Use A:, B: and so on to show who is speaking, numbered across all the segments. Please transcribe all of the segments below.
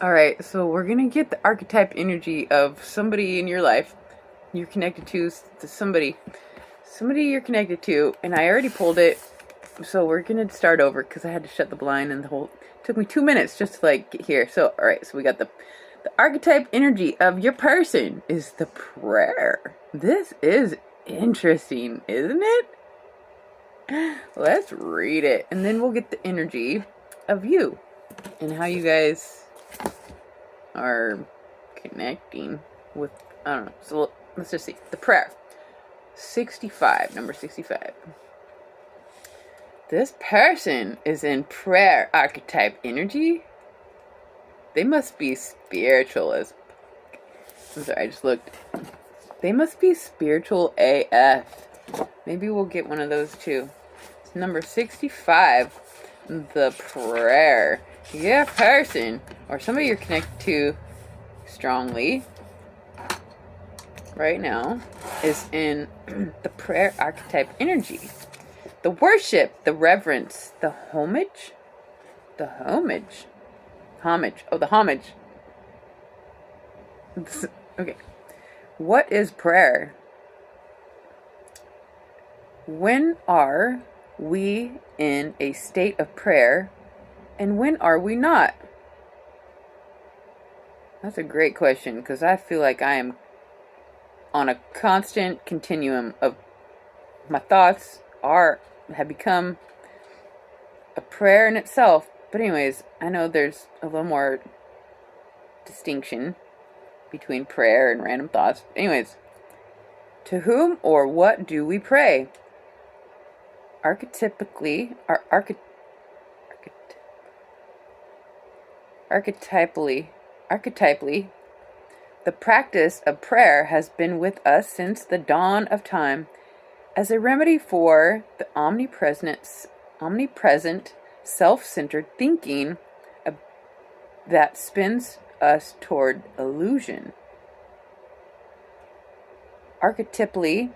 A: All right, so we're gonna get the archetype energy of somebody in your life you're connected to somebody you're connected to, and I already pulled it, so we're gonna start over because I had to shut the blind and the whole. It took me 2 minutes just to get here. So all right, so we got the archetype energy of your person is the prayer. This is interesting, isn't it? Let's read it, and then we'll get the energy of you and how you guys are connecting with, I don't know. So let's just see. The prayer. 65, number 65. This person is in prayer archetype energy. They must be spiritual as, I'm sorry, I just looked. They must be spiritual AF. Maybe we'll get one of those too. It's number 65. The prayer. Your person, or somebody you're connected to strongly right now, is in the prayer archetype energy. The worship, the reverence, the homage. The homage. Homage. Oh, the homage. Okay. What is prayer? When are we in a state of prayer, and when are we not? That's a great question, because I feel like I am on a constant continuum of my thoughts have become a prayer in itself. But anyways, I know there's a little more distinction between prayer and random thoughts. Anyways, to whom or what do we pray? Archetypally, the practice of prayer has been with us since the dawn of time as a remedy for the omnipresent self-centered thinking that spins us toward illusion. Archetypally,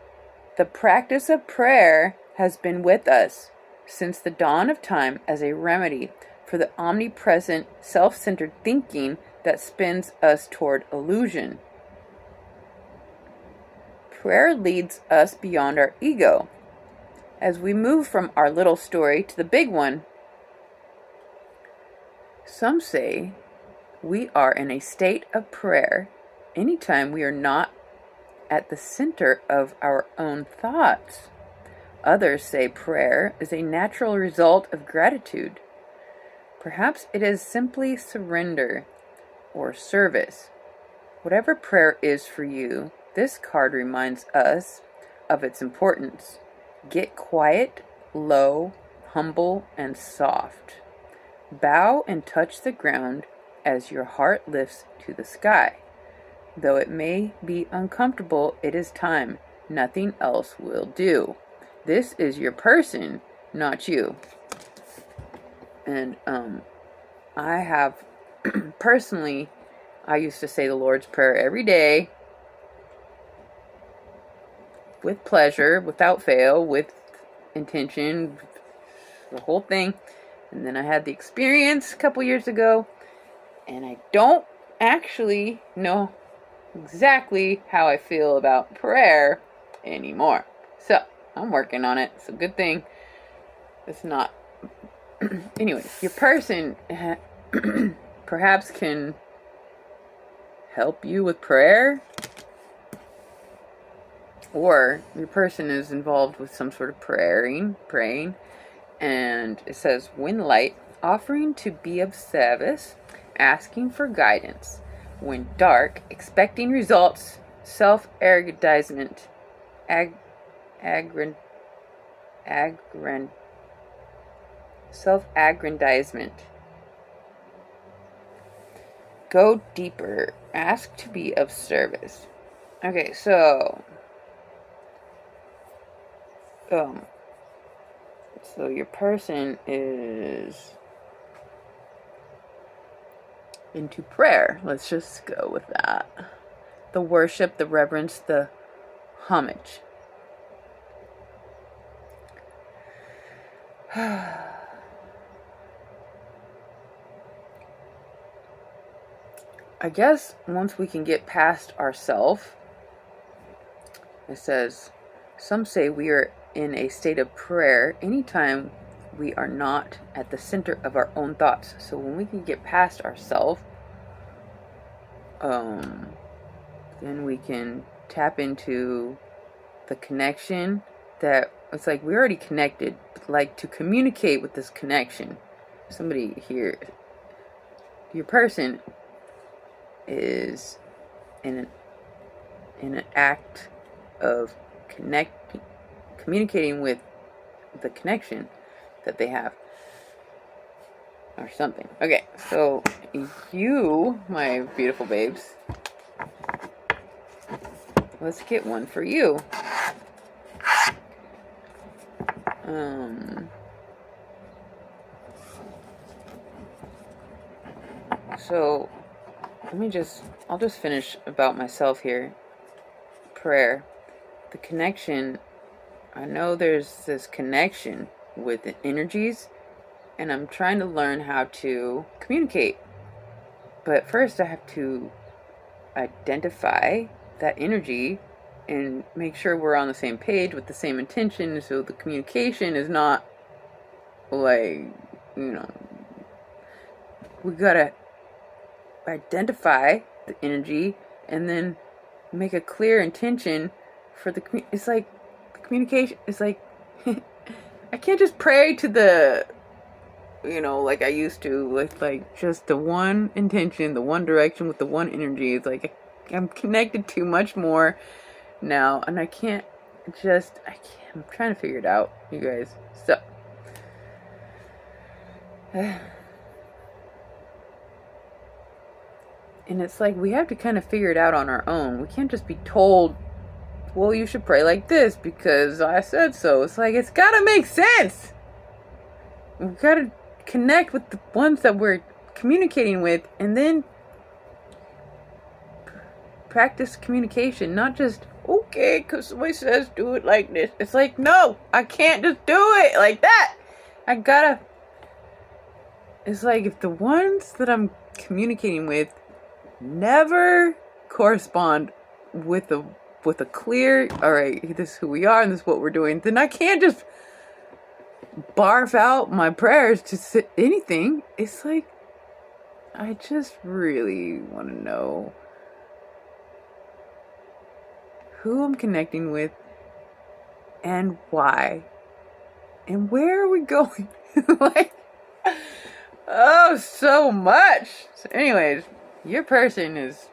A: the practice of prayer has been with us since the dawn of time as a remedy for the omnipresent self-centered thinking that spins us toward illusion. Prayer leads us beyond our ego. As we move from our little story to the big one, some say we are in a state of prayer anytime we are not at the center of our own thoughts. Others say prayer is a natural result of gratitude. Perhaps it is simply surrender or service. Whatever prayer is for you, this card reminds us of its importance. Get quiet, low, humble, and soft. Bow and touch the ground as your heart lifts to the sky. Though it may be uncomfortable, it is time. Nothing else will do. This is your person, not you. And I have personally, I used to say the Lord's Prayer every day with pleasure, without fail, with intention, the whole thing. And then I had the experience a couple years ago, and I don't actually know exactly how I feel about prayer anymore. So I'm working on it. It's a good thing. It's not. Anyways, your person perhaps can help you with prayer, or your person is involved with some sort of praying, and it says, when light, offering to be of service, asking for guidance. When dark, expecting results, self-aggrandizement, self-aggrandizement. Go deeper, ask to be of service. Okay, so your person is into prayer. Let's just go with that. The worship, the reverence, the homage. I guess once we can get past ourself, it says, some say we are in a state of prayer anytime we are not at the center of our own thoughts. So when we can get past ourself, then we can tap into the connection that it's like we're already connected, but like to communicate with this connection. Somebody here, your person is in an act of communicating with the connection that they have or something. Okay, so you, my beautiful babes, let's get one for you. So I'll just finish about myself here. Prayer. The connection, I know there's this connection with the energies, and I'm trying to learn how to communicate. But first I have to identify that energy and make sure we're on the same page with the same intention, so the communication is not like, we gotta identify the energy and then make a clear intention for the it's like the communication. It's like I can't just pray to the like I used to, with like just the one intention, the one direction, with the one energy. It's like I'm connected to much more now, and I can't. I'm trying to figure it out, you guys. So and it's like we have to kind of figure it out on our own. We can't just be told, well, you should pray like this because I said so. It's like, it's gotta make sense. We've got to connect with the ones that we're communicating with, and then practice communication, not just, okay, because somebody says do it like this. It's like, no, I can't just do it like that. It's like, if the ones that I'm communicating with never correspond with a clear, all right, this is who we are and this is what we're doing, then I can't just barf out my prayers to anything. It's like, I just really want to know who I'm connecting with and why and where are we going. Like, oh, so much. So anyways, your person is,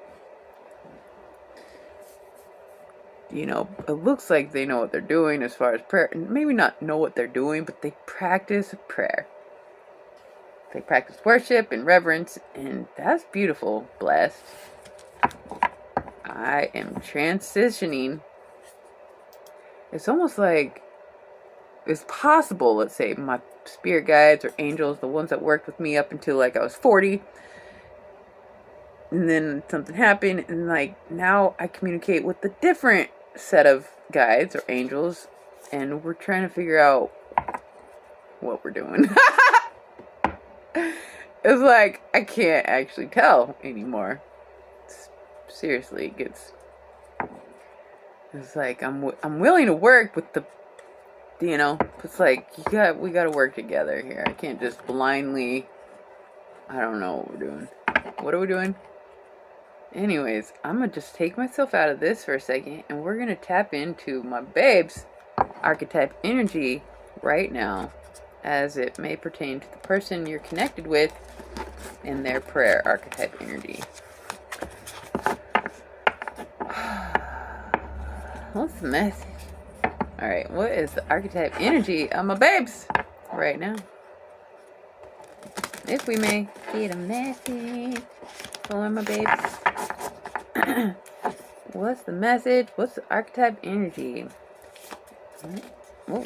A: it looks like they know what they're doing as far as prayer. And maybe not know what they're doing, but they practice prayer. They practice worship and reverence, and that's beautiful. Blessed. I am transitioning. It's almost like it's possible, let's say, my spirit guides or angels, the ones that worked with me up until like I was 40, and then something happened, and like now I communicate with a different set of guides or angels, and we're trying to figure out what we're doing. It's like I can't actually tell anymore. Seriously, it's like I'm willing to work with the, it's like we got to work together here. I can't just blindly, I don't know what we're doing. What are we doing? Anyways, I'm going to just take myself out of this for a second, and we're going to tap into my babe's archetype energy right now, as it may pertain to the person you're connected with and their prayer archetype energy. What's the message? Alright, what is the archetype energy of my babes right now? If we may get a message for my babes. What's the message? What's the archetype energy? Whoa.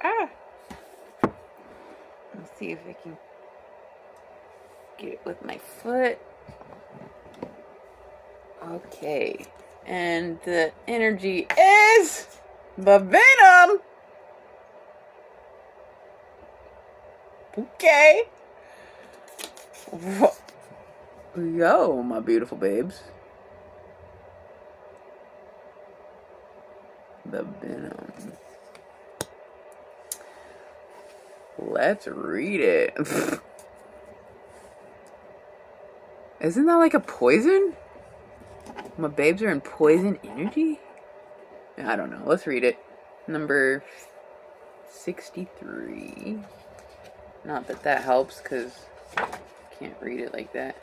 A: Ah! Let's see if I can get it with my foot. Okay. And the energy is the venom. Okay. Yo, my beautiful babes. The Venom. Let's read it. Isn't that like a poison? My babes are in poison energy? I don't know. Let's read it. Number 63. Not that that helps, because I can't read it like that.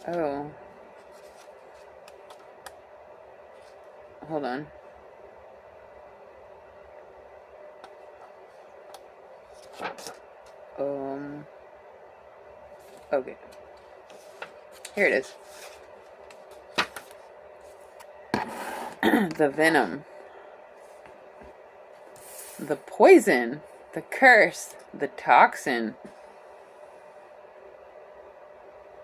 A: Oh. Hold on. Okay. Here it is. The venom. The poison. The curse. The toxin.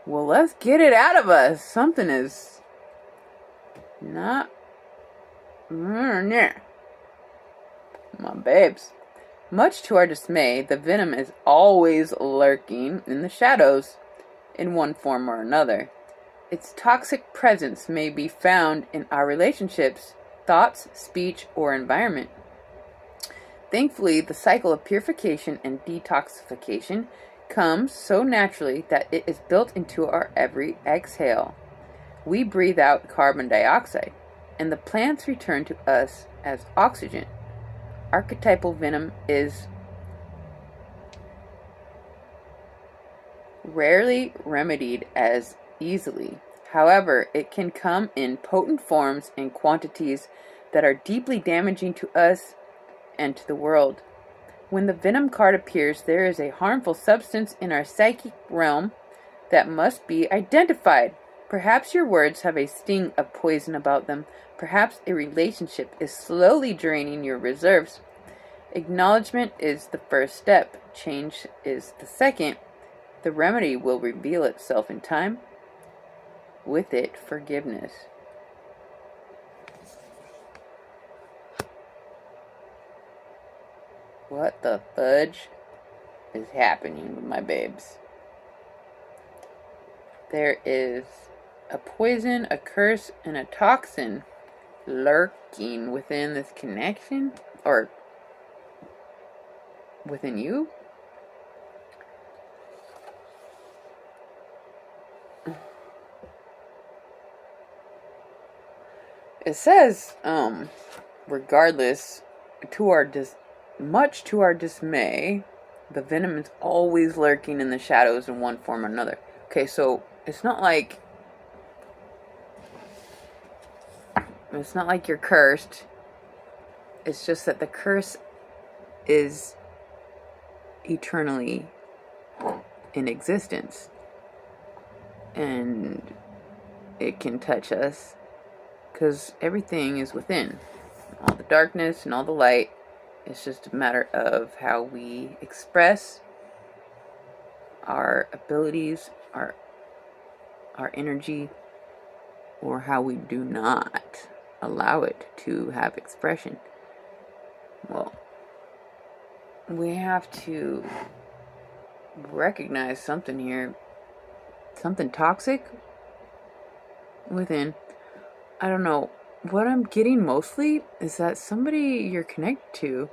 A: Well, let's get it out of us. Something is not... My babes. Much to our dismay, the venom is always lurking in the shadows, in one form or another. Its toxic presence may be found in our relationships, thoughts, speech, or environment. Thankfully, the cycle of purification and detoxification comes so naturally that it is built into our every exhale. We breathe out carbon dioxide, and the plants return to us as oxygen. Archetypal venom is rarely remedied as easily. However, it can come in potent forms and quantities that are deeply damaging to us and to the world. When the venom card appears, there is a harmful substance in our psychic realm that must be identified. Perhaps your words have a sting of poison about them. Perhaps a relationship is slowly draining your reserves. Acknowledgement is the first step. Change is the second. The remedy will reveal itself in time. With it, forgiveness. What the fudge is happening with my babes? There is a poison, a curse, and a toxin lurking within this connection, or within you. It says, regardless, much to our dismay, the venom is always lurking in the shadows in one form or another. Okay, so it's not like you're cursed. It's just that the curse is eternally in existence, and it can touch us because everything is within. All the darkness and all the light. It's just a matter of how we express our abilities, our energy, or how we do not allow it to have expression. Well, we have to recognize something here, something toxic within. I don't know. What I'm getting mostly is that somebody you're connected to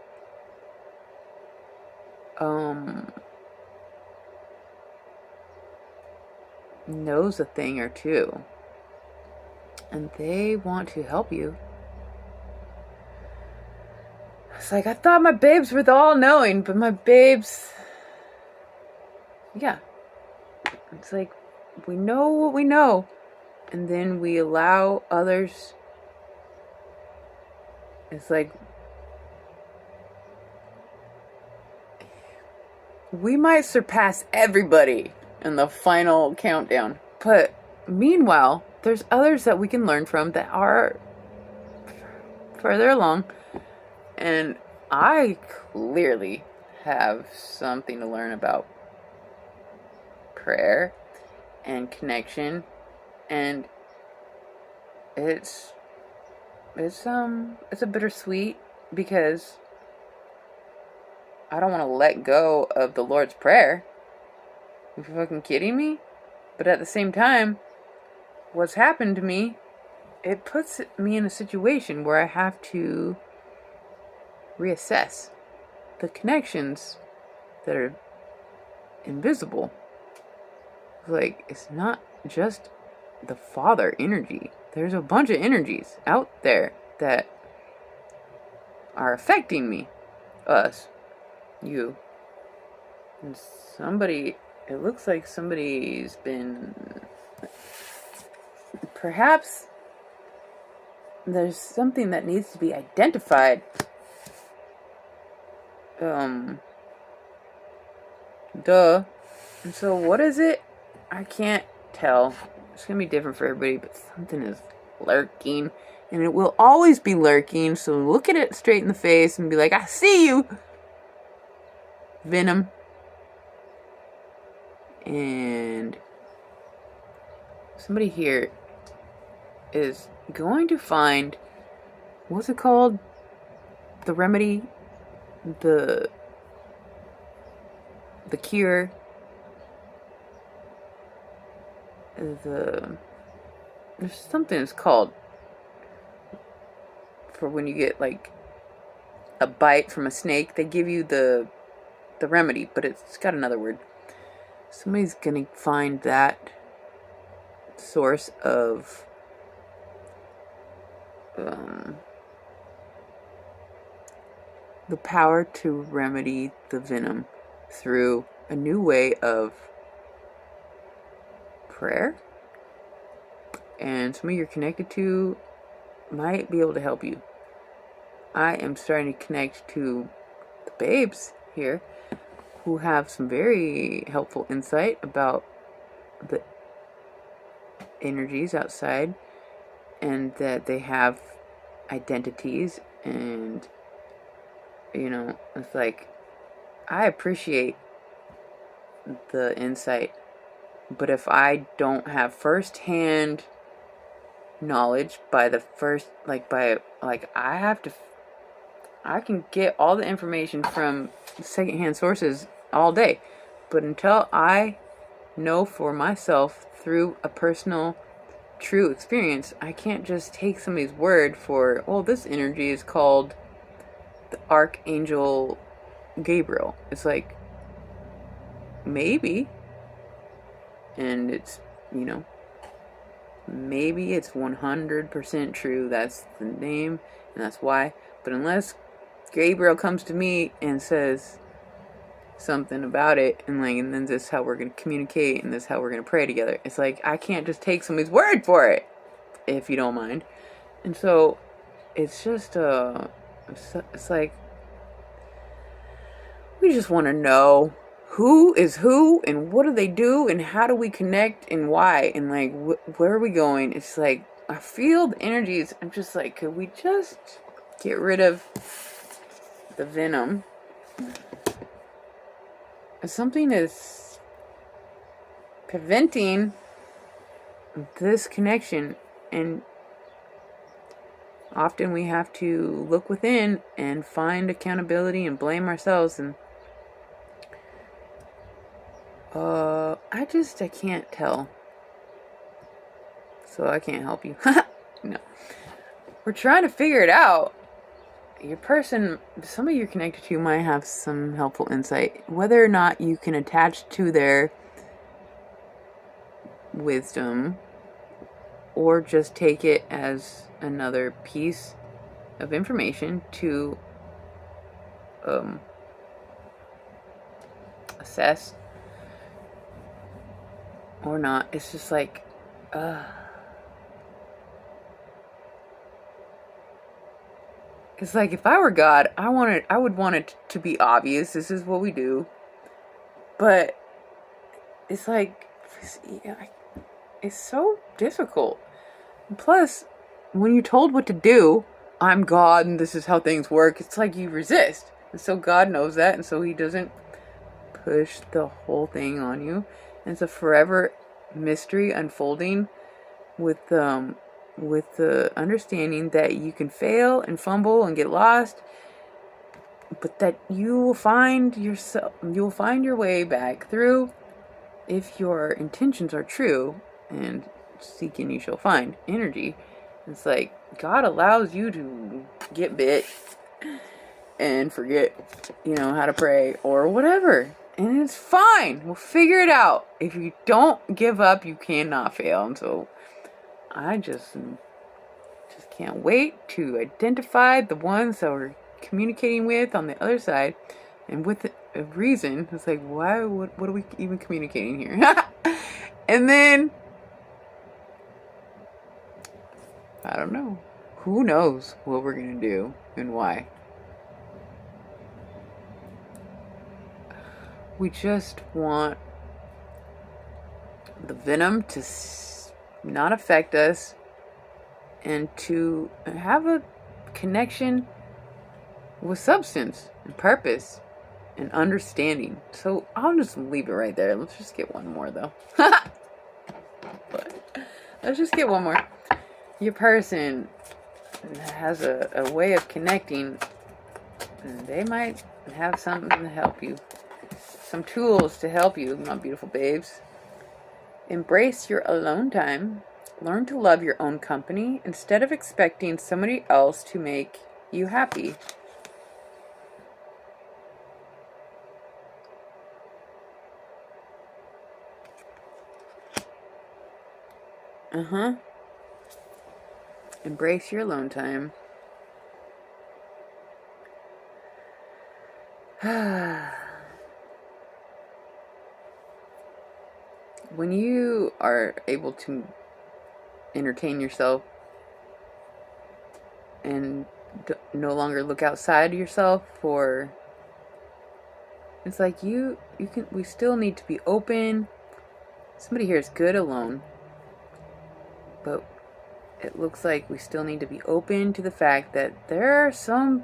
A: knows a thing or two, and they want to help you. It's like, I thought my babes were the all-knowing, but my babes, yeah, it's like, we know what we know, and then we allow others. It's like, we might surpass everybody in the final countdown, but meanwhile, there's others that we can learn from that are further along, and I clearly have something to learn about prayer and connection, and it's a bittersweet, because I don't want to let go of the Lord's Prayer. you fucking kidding me? But at the same time, what's happened to me, it puts me in a situation where I have to reassess the connections that are invisible. Like, it's not just the father energy. There's a bunch of energies out there that are affecting me, us, you. And somebody, it looks like somebody's been, perhaps there's something that needs to be identified. Duh. And so what is it? I can't tell. It's gonna be different for everybody, but something is lurking. And it will always be lurking, so look at it straight in the face and be like, I see you! Venom. And somebody here is going to find, what's it called? The remedy? The cure? There's something it's called for when you get like a bite from a snake. They give you the remedy, but it's got another word. Somebody's gonna find that source of the power to remedy the venom through a new way of prayer. And somebody you're connected to might be able to help you. I am starting to connect to the babes here who have some very helpful insight about the energies outside, and that they have identities, and it's like, I appreciate the insight, but if I don't have first-hand knowledge I can get all the information from secondhand sources all day, but until I know for myself through a personal true experience, I can't just take somebody's word for, this energy is called the Archangel Gabriel. It's like, maybe, and it's, maybe it's 100% true, that's the name, and that's why. But unless Gabriel comes to me and says something about it, and then this is how we're going to communicate, and this is how we're going to pray together, it's like, I can't just take somebody's word for it, if you don't mind. And so it's just it's like, we just want to know who is who, and what do they do, and how do we connect, and why, and where are we going. It's like, I feel the energies. I'm just like, could we just get rid of the venom? Something is preventing this connection, and often we have to look within and find accountability and blame ourselves. And I can't tell, so I can't help you. No, we're trying to figure it out. Your person, somebody you're connected to, might have some helpful insight. Whether or not you can attach to their wisdom, or just take it as another piece of information to assess or not. It's just like, it's like, if I were God, I would want it to be obvious. This is what we do. But it's like, it's so difficult. And plus, when you're told what to do, I'm God and this is how things work, it's like you resist. And so God knows that, and so he doesn't push the whole thing on you. And it's a forever mystery unfolding with the understanding that you can fail and fumble and get lost, but that you will find your way back through if your intentions are true, and seek and you shall find energy, it's like God allows you to get bit and forget, how to pray or whatever. And it's fine. We'll figure it out. If you don't give up, you cannot fail. And so I just can't wait to identify the ones that we're communicating with on the other side, and with a reason. It's like, why? What are we even communicating here? And then I don't know. Who knows what we're gonna do and why? We just want the venom to not affect us, and to have a connection with substance and purpose and understanding. So I'll just leave it right there. Let's just get one more, though. But let's just get one more. Your person has a way of connecting, and they might have something to help you. Some tools to help you, my beautiful babes. Embrace your alone time. Learn to love your own company instead of expecting somebody else to make you happy. Embrace your alone time. When you are able to entertain yourself and no longer look outside yourself for, it's like we still need to be open. Somebody here is good alone, but it looks like we still need to be open to the fact that there are some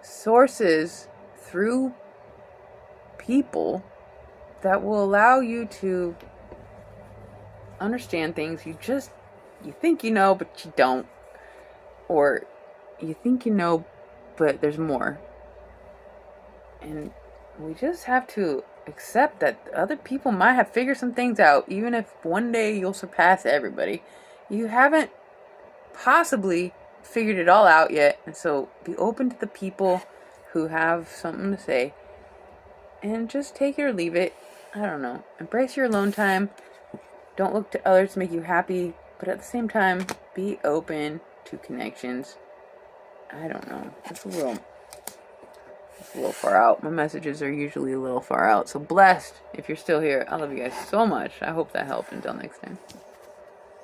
A: sources through people that will allow you to understand things you think you know, but you don't. Or you think you know, but there's more. And we just have to accept that other people might have figured some things out. Even if one day you'll surpass everybody, you haven't possibly figured it all out yet. And so be open to the people who have something to say, and just take it or leave it. I don't know. Embrace your alone time. Don't look to others to make you happy, but at the same time, be open to connections. I don't know. It's a little far out. My messages are usually a little far out. So blessed if you're still here. I love you guys so much. I hope that helped. Until next time.